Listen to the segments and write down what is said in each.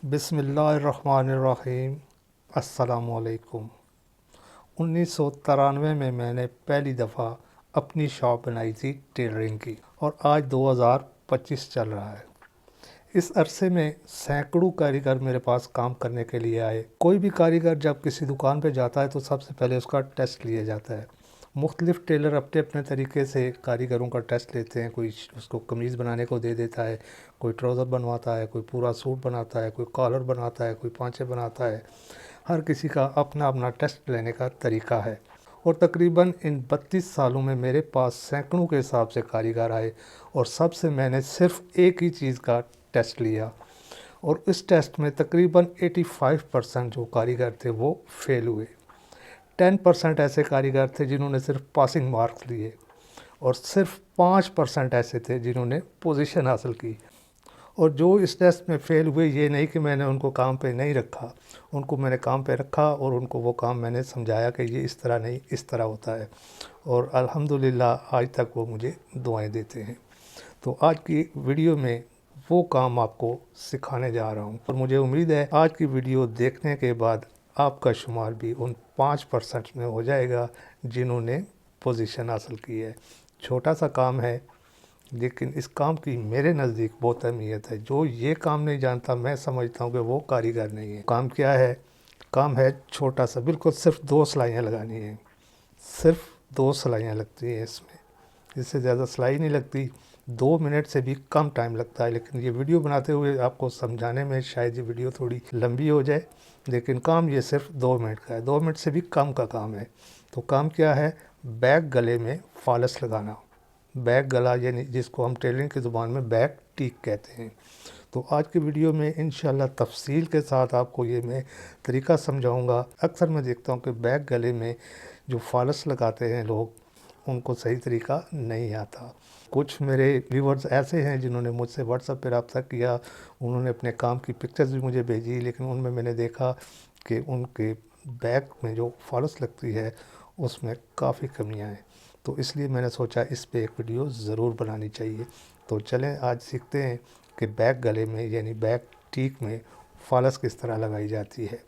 बिस्मिल्लाहिर्रहमानिर्रहीम। अस्सलामुअलैकुम। 1993 में मैंने पहली दफ़ा अपनी शॉप बनाई थी टेलरिंग की और आज 2025 चल रहा है। इस अरसे में सैकड़ों कारीगर मेरे पास काम करने के लिए आए। कोई भी कारीगर जब किसी दुकान पर जाता है तो सबसे पहले उसका टेस्ट लिया जाता है। मुख्तलिफ़ टेलर अपने अपने तरीके से कारीगरों का टेस्ट लेते हैं। कोई उसको कमीज़ बनाने को दे देता है, कोई ट्राउज़र बनवाता है, कोई पूरा सूट बनाता है, कोई कॉलर बनाता है, कोई पांचे बनाता है। हर किसी का अपना अपना टेस्ट लेने का तरीका है और तकरीबन इन 32 सालों में मेरे पास सैकड़ों के हिसाब से कारीगर आए और सबसे मैंने सिर्फ एक ही चीज़ का टेस्ट लिया और इस टेस्ट में तकरीबन 85% जो कारीगर थे वो फेल हुए। 10% ऐसे कारीगर थे जिन्होंने सिर्फ पासिंग मार्क्स लिए और सिर्फ 5% ऐसे थे जिन्होंने पोजीशन हासिल की। और जो इस टेस्ट में फ़ेल हुए, ये नहीं कि मैंने उनको काम पे नहीं रखा, उनको मैंने काम पे रखा और उनको वो काम मैंने समझाया कि ये इस तरह नहीं, इस तरह होता है और अल्हम्दुलिल्लाह आज तक वो मुझे दुआएं देते हैं। तो आज की वीडियो में वो काम आपको सिखाने जा रहा हूँ और मुझे उम्मीद है आज की वीडियो देखने के बाद आपका शुमार भी उन 5% में हो जाएगा जिन्होंने पोजीशन हासिल की है। छोटा सा काम है लेकिन इस काम की मेरे नज़दीक बहुत अहमियत है। जो ये काम नहीं जानता मैं समझता हूँ कि वो कारीगर नहीं है। काम क्या है? काम है छोटा सा, बिल्कुल सिर्फ 2 सिलाइयाँ लगानी है। सिर्फ 2 सिलाइयाँ लगती हैं इसमें, इससे ज़्यादा सिलाई नहीं लगती। 2 मिनट से भी कम टाइम लगता है, लेकिन ये वीडियो बनाते हुए आपको समझाने में शायद ये वीडियो थोड़ी लंबी हो जाए, लेकिन काम ये सिर्फ 2 मिनट का है। 2 मिनट से भी कम का काम है। तो काम क्या है? बैक गले में फॉल्स लगाना। बैक गला यानी जिसको हम टेलरिंग की ज़ुबान में बैक टीक कहते हैं। तो आज की वीडियो में इंशाल्लाह तफसील के साथ आपको ये मैं तरीका समझाऊंगा। अक्सर मैं देखता हूँ कि बैक गले में जो फॉल्स लगाते हैं लोग, उनको सही तरीका नहीं आता। कुछ मेरे व्यूवर्स ऐसे हैं जिन्होंने मुझसे व्हाट्सएप पर रब्ता किया, उन्होंने अपने काम की पिक्चर्स भी मुझे भेजी, लेकिन उनमें मैंने देखा कि उनके बैक में जो फॉल्स लगती है उसमें काफ़ी कमियां हैं। तो इसलिए मैंने सोचा इस पे एक वीडियो ज़रूर बनानी चाहिए। तो चलें आज सीखते हैं कि बैक गले में यानी बैक टीक में फॉल्स किस तरह लगाई जाती है।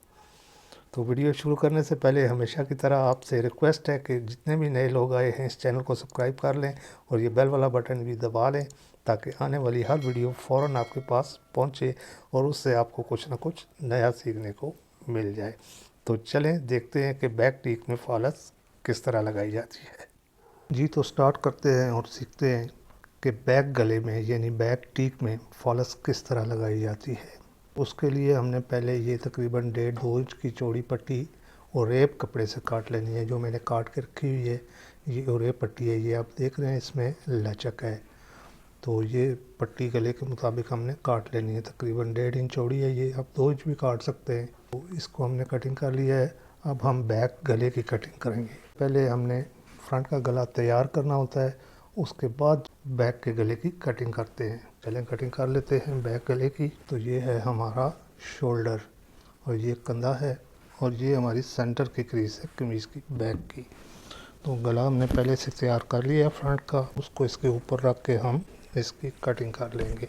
तो वीडियो शुरू करने से पहले हमेशा की तरह आपसे रिक्वेस्ट है कि जितने भी नए लोग आए हैं इस चैनल को सब्सक्राइब कर लें और ये बेल वाला बटन भी दबा लें ताकि आने वाली हर वीडियो फ़ौरन आपके पास पहुंचे और उससे आपको कुछ ना कुछ नया सीखने को मिल जाए। तो चलें देखते हैं कि बैक टीक में फॉल्स किस तरह लगाई जाती है। जी, तो स्टार्ट करते हैं और सीखते हैं कि बैक गले में यानी बैक टीक में फॉल्स किस तरह लगाई जाती है। उसके लिए हमने पहले ये तकरीबन 1.5-2 इंच की चौड़ी पट्टी और रेप कपड़े से काट लेनी है। जो मैंने काट के रखी हुई है ये और रेप पट्टी है, ये आप देख रहे हैं इसमें लचक है। तो ये पट्टी गले के मुताबिक हमने काट लेनी है। तकरीबन 1.5 इंच चौड़ी है ये, आप 2 इंच भी काट सकते हैं। तो इसको हमने कटिंग कर लिया है। अब हम बैक गले की कटिंग करेंगे। पहले हमने फ्रंट का गला तैयार करना होता है, उसके बाद बैक के गले की कटिंग करते हैं। चलें कटिंग कर लेते हैं बैक गले की। तो ये है हमारा शोल्डर और ये कंधा है और ये हमारी सेंटर की क्रीज है कमीज़ की बैक की। तो गला हमने पहले से तैयार कर लिया है फ्रंट का, उसको इसके ऊपर रख के हम इसकी कटिंग कर लेंगे।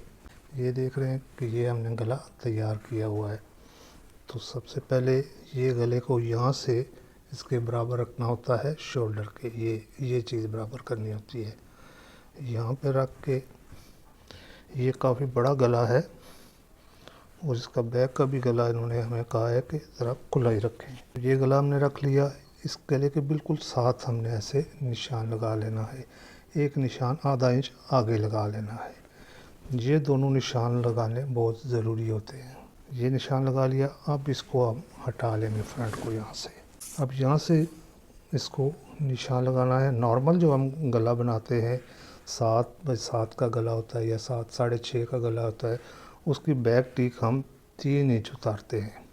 ये देख रहे हैं कि ये हमने गला तैयार किया हुआ है। तो सबसे पहले ये गले को यहाँ से इसके बराबर रखना होता है शोल्डर के, ये चीज़ बराबर करनी होती है। यहाँ पे रख के, ये काफ़ी बड़ा गला है और इसका बैक का भी गला इन्होंने हमें कहा है कि ज़रा खुला ही रखें। ये गला हमने रख लिया। इस गले के बिल्कुल साथ हमने ऐसे निशान लगा लेना है। एक निशान आधा इंच आगे लगा लेना है। ये दोनों निशान लगाने बहुत ज़रूरी होते हैं। ये निशान लगा लिया। अब इसको हम हटा लेंगे फ्रंट को यहाँ से। अब यहाँ से इसको निशान लगाना है। नॉर्मल जो हम गला बनाते हैं 7x7 का गला होता है या 7-6.5 का गला होता है, उसकी बैक टीक हम 3 इंच उतारते हैं।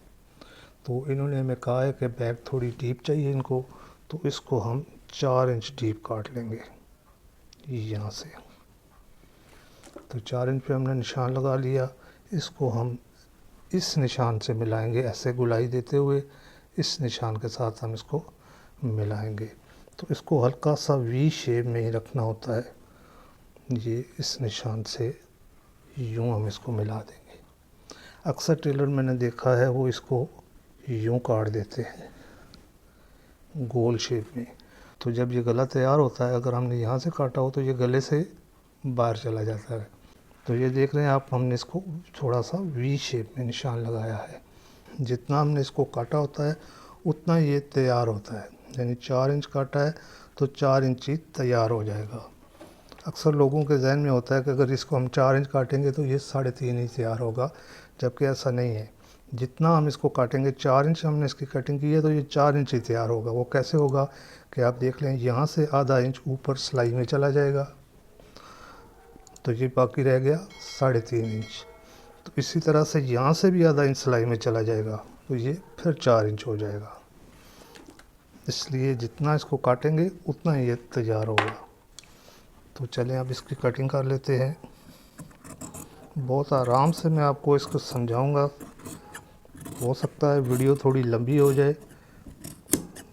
तो इन्होंने हमें कहा है कि बैक थोड़ी डीप चाहिए इनको, तो इसको हम 4 इंच डीप काट लेंगे यहाँ से। तो 4 इंच पे हमने निशान लगा लिया। इसको हम इस निशान से मिलाएंगे, ऐसे गुलाई देते हुए इस निशान के साथ हम इसको मिलाएंगे। तो इसको हल्का सा वी शेप में ही रखना होता है। ये इस निशान से यूँ हम इसको मिला देंगे। अक्सर टेलर मैंने देखा है वो इसको यूं काट देते हैं गोल शेप में। तो जब ये गला तैयार होता है, अगर हमने यहाँ से काटा हो तो ये गले से बाहर चला जाता है। तो ये देख रहे हैं आप, हमने इसको थोड़ा सा वी शेप में निशान लगाया है। जितना हमने इसको काटा होता है उतना ये तैयार होता है। यानी 4 इंच काटा है तो 4 इंच ही तैयार हो जाएगा। अक्सर लोगों के जहन में होता है कि अगर इसको हम 4 इंच काटेंगे तो ये 3.5 इंच तैयार होगा, जबकि ऐसा नहीं है। जितना हम इसको काटेंगे, 4 इंच हमने इसकी कटिंग की है तो ये 4 इंच ही तैयार होगा। वो कैसे होगा कि आप देख लें, यहाँ से आधा इंच ऊपर सिलाई में चला जाएगा तो ये बाकी रह गया 3.5 इंच। तो इसी तरह से यहाँ से भी आधा इंच सिलाई में चला जाएगा तो ये फिर 4 इंच हो जाएगा। इसलिए जितना इसको काटेंगे उतना ही ये तैयार होगा। तो चलें अब इसकी कटिंग कर लेते हैं। बहुत आराम से मैं आपको इसको समझाऊंगा। हो सकता है वीडियो थोड़ी लंबी हो जाए,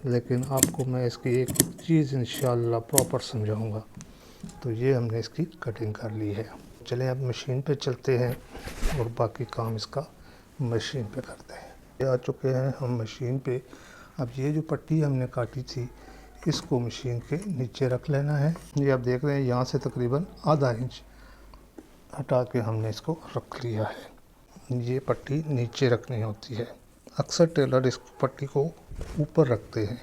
लेकिन आपको मैं इसकी एक चीज़ इंशाल्लाह प्रॉपर समझाऊंगा। तो ये हमने इसकी कटिंग कर ली है। चलें अब मशीन पे चलते हैं और बाकी काम इसका मशीन पे करते हैं। ये आ चुके हैं हम मशीन पे। अब ये जो पट्टी हमने काटी थी इसको मशीन के नीचे रख लेना है। ये आप देख रहे हैं, यहाँ से तकरीबन आधा इंच हटा के हमने इसको रख लिया है। ये पट्टी नीचे रखनी होती है। अक्सर टेलर इस पट्टी को ऊपर रखते हैं,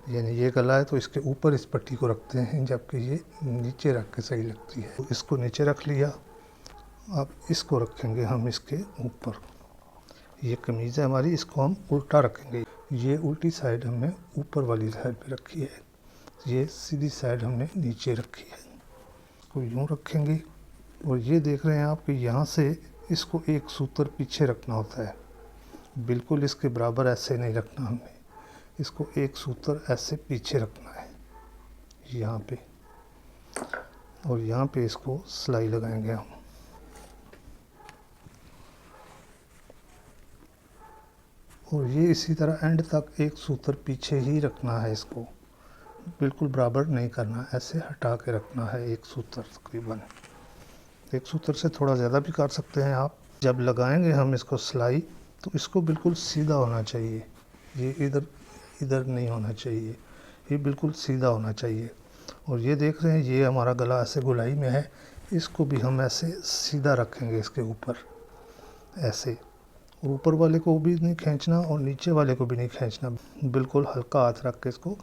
यानी ये गला है तो इसके ऊपर इस पट्टी को रखते हैं, जबकि ये नीचे रख के सही लगती है। तो इसको नीचे रख लिया। अब इसको रखेंगे हम इसके ऊपर। ये कमीज़ है हमारी, इसको हम उल्टा रखेंगे। ये उल्टी साइड हमने ऊपर वाली साइड पे रखी है, ये सीधी साइड हमने नीचे रखी है। तो यूँ रखेंगे। और ये देख रहे हैं आप कि यहाँ से इसको एक सूत्र पीछे रखना होता है, बिल्कुल इसके बराबर ऐसे नहीं रखना हमने। इसको एक सूत्र ऐसे पीछे रखना है यहाँ पे, और यहाँ पे इसको सिलाई लगाएंगे हम। और ये इसी तरह एंड तक एक सूत्र पीछे ही रखना है, इसको बिल्कुल बराबर नहीं करना, ऐसे हटा के रखना है एक सूत्र। तकरीबन एक सूत्र से थोड़ा ज़्यादा भी कर सकते हैं आप। जब लगाएंगे हम इसको सिलाई तो इसको बिल्कुल सीधा होना चाहिए, ये इधर इधर नहीं होना चाहिए, ये बिल्कुल सीधा होना चाहिए। और ये देख रहे हैं, ये हमारा गला ऐसे गोलाई में है, इसको भी हम ऐसे सीधा रखेंगे इसके ऊपर ऐसे। ऊपर वाले को भी नहीं खींचना और नीचे वाले को भी नहीं खींचना, बिल्कुल हल्का हाथ रख के इसको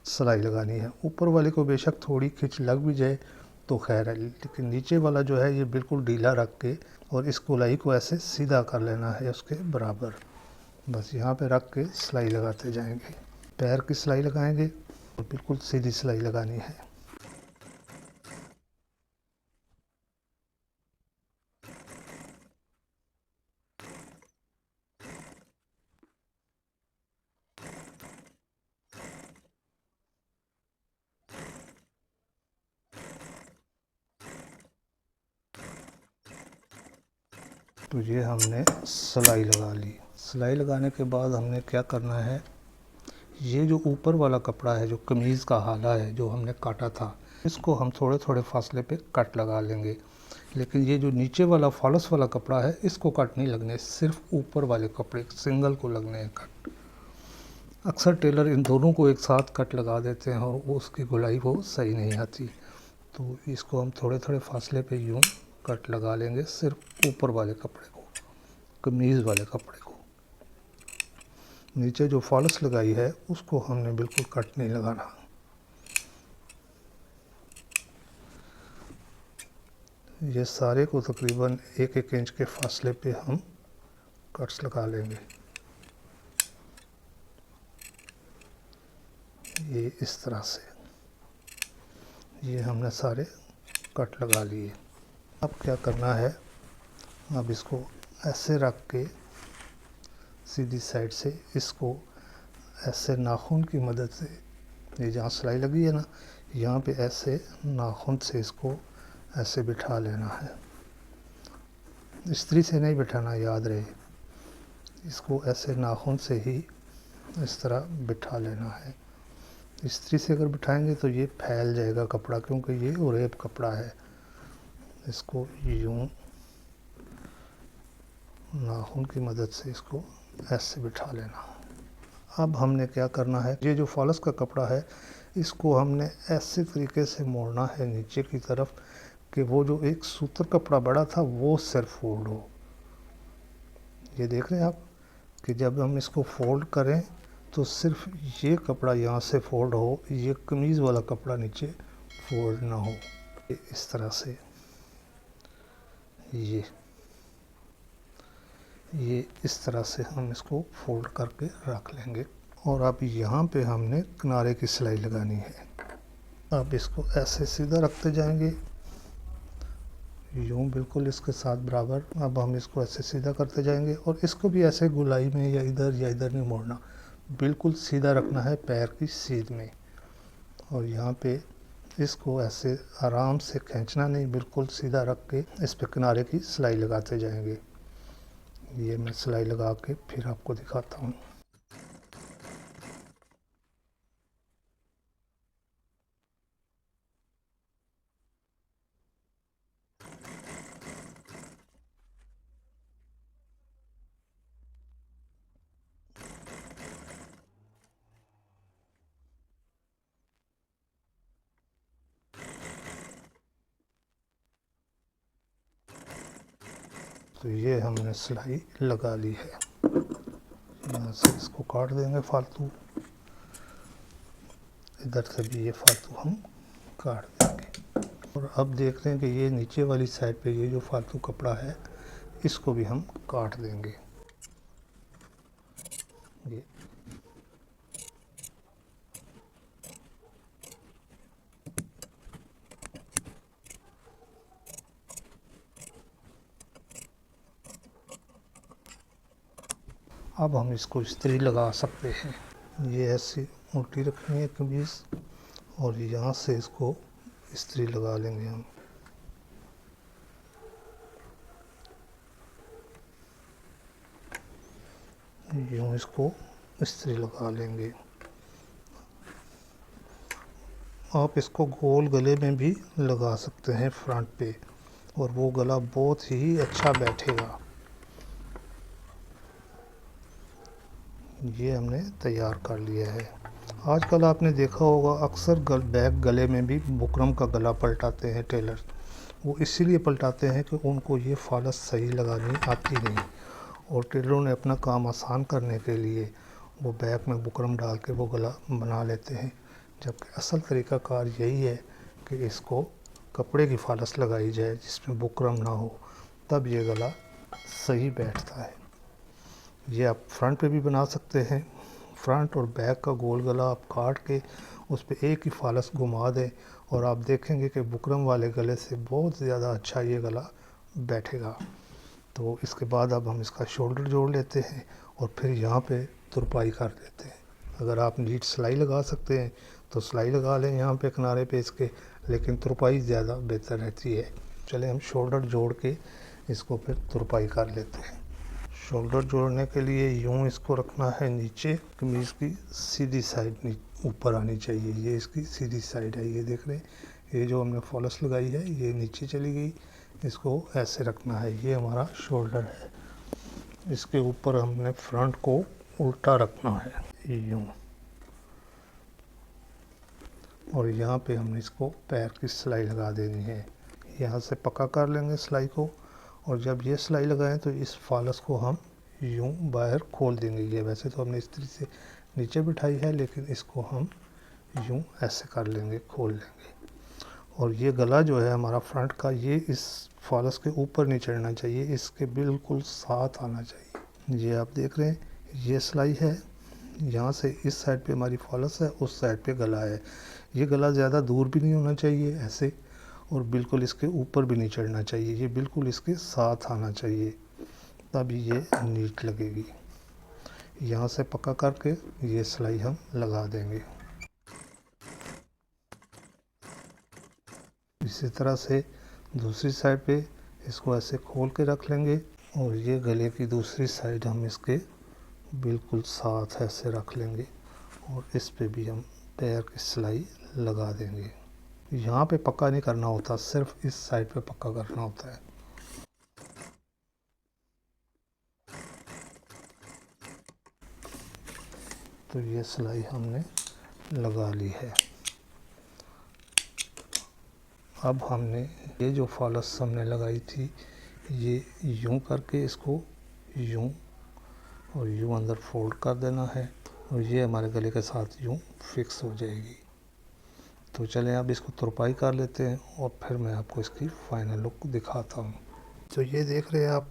सिलाई लगानी है। ऊपर वाले को बेशक थोड़ी खिंच लग भी जाए तो खैर है, लेकिन नीचे वाला जो है ये बिल्कुल ढीला रख के और इस गोलाई को ऐसे सीधा कर लेना है उसके बराबर। बस यहाँ पे रख के सिलाई लगाते जाएंगे। पैर की सिलाई लगाएंगे और बिल्कुल सीधी सिलाई लगानी है। तो ये हमने सिलाई लगा ली। सिलाई लगाने के बाद हमने क्या करना है, ये जो ऊपर वाला कपड़ा है, जो कमीज़ का हाला है जो हमने काटा था, इसको हम थोड़े थोड़े फासले पे कट लगा लेंगे। लेकिन ये जो नीचे वाला फॉल्स वाला कपड़ा है इसको कट नहीं लगने, सिर्फ ऊपर वाले कपड़े सिंगल को लगने हैं कट। अक्सर टेलर इन दोनों को एक साथ कट लगा देते हैं और वो उसकी गोलाई वो सही नहीं आती। तो इसको हम थोड़े थोड़े फासले पे यूँ कट लगा लेंगे, सिर्फ ऊपर वाले कपड़े को, कमीज़ वाले कपड़े को। नीचे जो फॉल्स लगाई है उसको हमने बिल्कुल कट नहीं लगाना। ये सारे को तकरीबन 1-1 इंच के फासले पे हम कट्स लगा लेंगे। ये इस तरह से ये हमने सारे कट लगा लिए। अब क्या करना है, अब इसको ऐसे रख के सीधी साइड से इसको ऐसे नाखून की मदद से, ये जहाँ सिलाई लगी है ना, यहाँ पे ऐसे नाखून से इसको ऐसे बिठा लेना है। इस्त्री से नहीं बिठाना, याद रहे, इसको ऐसे नाखून से ही इस तरह बिठा लेना है। इस्त्री से अगर बिठाएंगे तो ये फैल जाएगा कपड़ा, क्योंकि ये ओरेब कपड़ा है। इसको यूँ नाखून की मदद से इसको ऐसे बिठा लेना। अब हमने क्या करना है, ये जो फॉल्स का कपड़ा है इसको हमने ऐसे तरीके से मोड़ना है नीचे की तरफ कि वो जो एक सूत्र कपड़ा बड़ा था वो सिर्फ फोल्ड हो। ये देख रहे हैं आप कि जब हम इसको फोल्ड करें तो सिर्फ ये कपड़ा यहाँ से फोल्ड हो, ये कमीज़ वाला कपड़ा नीचे फोल्ड ना हो। इस तरह से ये इस तरह से हम इसको फोल्ड करके रख लेंगे। और अब यहाँ पे हमने किनारे की सिलाई लगानी है। अब इसको ऐसे सीधा रखते जाएंगे, यूँ बिल्कुल इसके साथ बराबर। अब हम इसको ऐसे सीधा करते जाएंगे और इसको भी ऐसे गुलाई में या इधर नहीं मोड़ना, बिल्कुल सीधा रखना है पैर की सीध में। और यहाँ पे इसको ऐसे आराम से खींचना नहीं, बिल्कुल सीधा रख के इस पे किनारे की सिलाई लगाते जाएंगे। ये मैं सिलाई लगा के फिर आपको दिखाता हूँ। तो ये हमने सिलाई लगा ली है। यहाँ से इसको काट देंगे फालतू, इधर से भी ये फालतू हम काट देंगे। और अब देख रहे हैं कि ये नीचे वाली साइड पे ये जो फालतू कपड़ा है इसको भी हम काट देंगे। ये अब हम इसको इस्त्री लगा सकते हैं। ये ऐसी उल्टी रखनी है कमीज़ और यहाँ से इसको इस्त्री लगा लेंगे हम। यूँ इसको इस्त्री लगा लेंगे। आप इसको गोल गले में भी लगा सकते हैं फ्रंट पे, और वो गला बहुत ही अच्छा बैठेगा। ये हमने तैयार कर लिया है। आजकल आपने देखा होगा अक्सर बैक गले में भी बुकरम का गला पलटाते हैं टेलर। वो इसीलिए पलटाते हैं कि उनको ये फॉल्स सही लगानी आती नहीं, और टेलरों ने अपना काम आसान करने के लिए वो बैक में बुकरम डाल के वो गला बना लेते हैं। जबकि असल तरीक़ाकार यही है कि इसको कपड़े की फॉल्स लगाई जाए जिसमें बुकरम ना हो, तब ये गला सही बैठता है। ये आप फ्रंट पे भी बना सकते हैं। फ्रंट और बैक का गोल गला आप काट के उस पर एक ही फॉल्स घुमा दें और आप देखेंगे कि बुकरम वाले गले से बहुत ज़्यादा अच्छा ये गला बैठेगा। तो इसके बाद अब हम इसका शोल्डर जोड़ लेते हैं और फिर यहाँ पे तुरपाई कर देते हैं। अगर आप नीट सिलाई लगा सकते हैं तो सिलाई लगा लें यहाँ पे किनारे पे इसके, लेकिन तुरपाई ज़्यादा बेहतर रहती है। चले हम शोल्डर जोड़ के इसको फिर तुरपाई कर लेते हैं। शोल्डर जोड़ने के लिए यूँ इसको रखना है नीचे, कमीज़ की सीधी साइड ऊपर आनी चाहिए। ये इसकी सीधी साइड है, ये देख रहे हैं। ये जो हमने फॉल्स लगाई है ये नीचे चली गई, इसको ऐसे रखना है। ये हमारा शोल्डर है। इसके ऊपर हमने फ्रंट को उल्टा रखना है यूँ, और यहाँ पे हमने इसको पैर की सिलाई लगा देनी है। यहाँ से पक्का कर लेंगे सिलाई को, और जब ये सिलाई लगाएं तो इस फॉल्स को हम यूँ बाहर खोल देंगे। ये वैसे तो हमने इस्त्री से नीचे बिठाई है, लेकिन इसको हम यूँ ऐसे कर लेंगे, खोल लेंगे। और ये गला जो है हमारा फ्रंट का, ये इस फॉल्स के ऊपर नहीं चढ़ना चाहिए, इसके बिल्कुल साथ आना चाहिए। ये आप देख रहे हैं, ये सिलाई है। यहाँ से इस साइड पे हमारी फॉल्स है, उस साइड पे गला है। ये गला ज़्यादा दूर भी नहीं होना चाहिए ऐसे, और बिल्कुल इसके ऊपर भी नहीं चढ़ना चाहिए। ये बिल्कुल इसके साथ आना चाहिए, तभी ये नीट लगेगी। यहाँ से पक्का करके ये सिलाई हम लगा देंगे। इसी तरह से दूसरी साइड पे इसको ऐसे खोल के रख लेंगे, और ये गले की दूसरी साइड हम इसके बिल्कुल साथ ऐसे रख लेंगे, और इस पे भी हम पैर की सिलाई लगा देंगे। यहाँ पे पक्का नहीं करना होता, सिर्फ इस साइड पे पक्का करना होता है। तो ये सिलाई हमने लगा ली है। अब हमने ये जो फॉल्स हमने लगाई थी ये यूं करके इसको यूं और यूं अंदर फोल्ड कर देना है और ये हमारे गले के साथ यूं फिक्स हो जाएगी। तो चलें अब इसको तुरपाई कर लेते हैं और फिर मैं आपको इसकी फाइनल लुक दिखाता हूँ। तो ये देख रहे हैं आप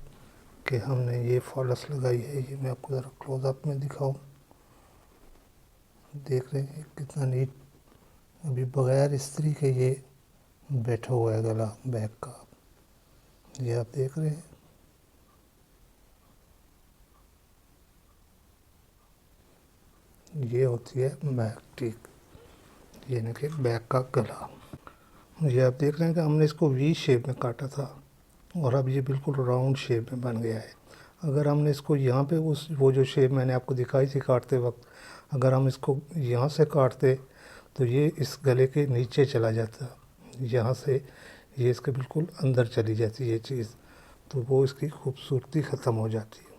कि हमने ये फॉल्स लगाई है। ये मैं आपको ज़रा क्लोज़अप में दिखाऊं। देख रहे हैं कितना नीट, अभी बगैर इस्त्री के ये बैठा हुआ है गला बैक का। ये आप देख रहे हैं। ये होती है बैक टीक, ये यानी कि बैक का गला। ये आप देख रहे हैं कि हमने इसको वी शेप में काटा था और अब ये बिल्कुल राउंड शेप में बन गया है। अगर हमने इसको यहाँ पे वो जो शेप मैंने आपको दिखाई थी काटते वक्त, अगर हम इसको यहाँ से काटते तो ये इस गले के नीचे चला जाता, यहाँ से ये इसके बिल्कुल अंदर चली जाती ये चीज़, तो वो इसकी खूबसूरती ख़त्म हो जाती है।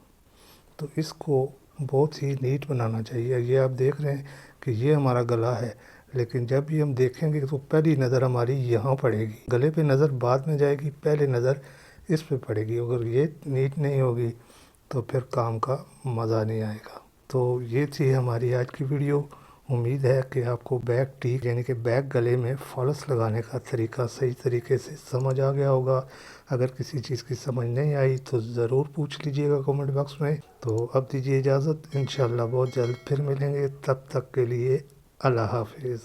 तो इसको बहुत ही नीट बनाना चाहिए। ये आप देख रहे हैं कि ये हमारा गला है, लेकिन जब भी हम देखेंगे तो पहली नज़र हमारी यहाँ पड़ेगी, गले पे नज़र बाद में जाएगी, पहले नज़र इस पे पड़ेगी। अगर ये नीट नहीं होगी तो फिर काम का मज़ा नहीं आएगा। तो ये थी हमारी आज की वीडियो। उम्मीद है कि आपको बैक टीक यानी कि बैक गले में फॉल्स लगाने का तरीका सही तरीके से समझ आ गया होगा। अगर किसी चीज़ की समझ नहीं आई तो ज़रूर पूछ लीजिएगा कमेंट बॉक्स में। तो अब दीजिए इजाज़त, इंशाल्लाह बहुत जल्द फिर मिलेंगे। तब तक के लिए अल्लाह हाफिज़।